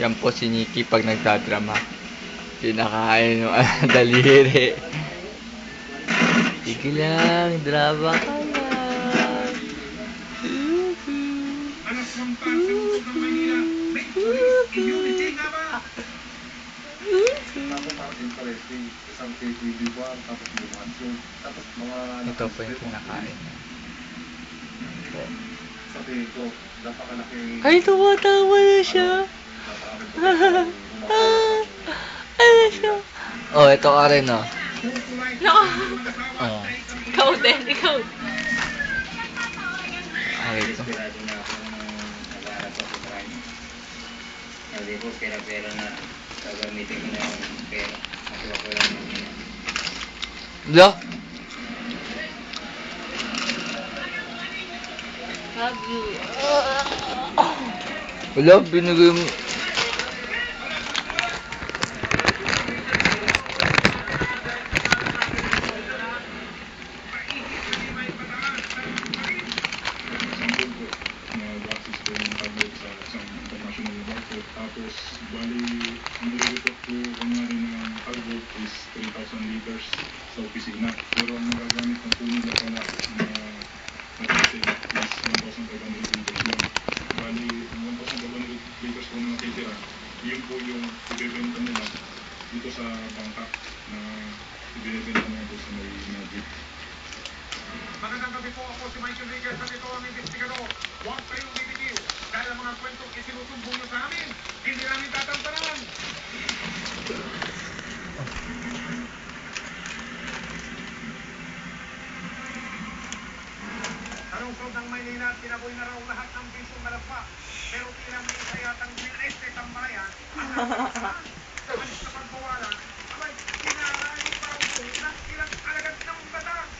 Yan po si Nikki pag nagdadrama. Pinakain yung daliri. Sige lang, drama ka lang. Alas ng lungsod ng Maynila, may police immunity nga ba? Tapos ating interesting, isang KTV bar, tapos may mansion, tapos mga... Ito po yung pinakain. Sa tingin ko, napakalaking... Ay, tumatawa na siya. Ano siya? Oh, ito ka rin, oh. No. Oh. Ikaw din, ikaw. Ay, ito. Inspirado na ako ng nag-aaral ko sa crime. Sabi ko, pera-pera na. Gagamitin ko na yung pera. Nakuha ko lang yung yun. Lo? Love you. Wala, binigay mo. Nag-access ko yung tablet sa isang international market. Tapos, bali, nire-report ko kunyari ng cargo is 3,000 liters sa opisina. Pero ang nagagamit ng puno na pala na nag-save is 1,500 liters lang. Bali, ang 1,500 liters po na natitira, yun po yung ibebenta nila dito sa bangka na ibebenta nila po sa may Magic. Magandang gabi po, ako si Michael Riguez at ito ang investigador. Huwag kayong bibitiw dahil ang mga kwentong isinusumbong nyo sa amin, hindi namin tatantanan. Sa lungsod ng Maynila, tinaboy na raw lahat ng bisyong malapa. Pero tila may isa yatang bineste tambayan ang nagpapasaan. Sa halis na pagbawalan, abay, pinarahin pa raw ito ng ilang alagad ng batas.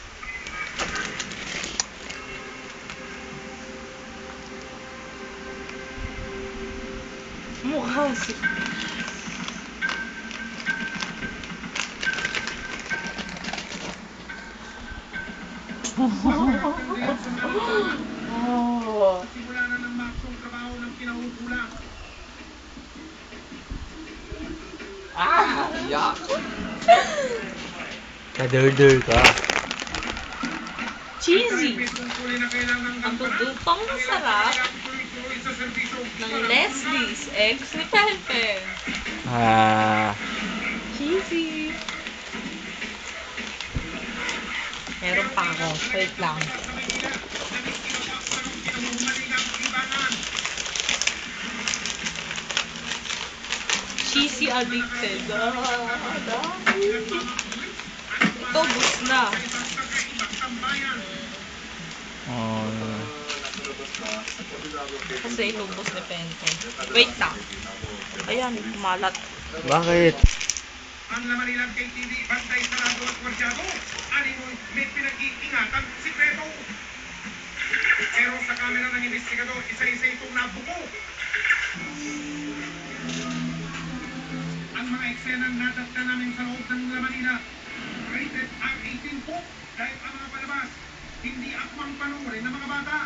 Mukha si... Oh. Simula na ng maksong trabaho ng kinahukulan. Yak. Kadurdur ka. Cheesy. Tungkulin na kailangan Ang tutupang masarap sa serbisyo ng Leslie's Eggs ni Pepe. Ah. Cheesy. Meron pa ako. Wait lang. Cheesy addicted. Dami. Ito, bus na. Oh. Kasi ilubos ni Pente. Wait lang. Ayan, kumalat. Bakit? Ang laman nilang KTV, bantay sarado at kwarsyado. Alinoy, may pinag-iingatan sikreto. Pero sa kamera ng investigador, isa-isa itong nabuko. Ang mga eksenang natatna namin sa loob ng laman nila, rated R18 po dahil ang mga palabas, hindi akmang panurin ng mga bata.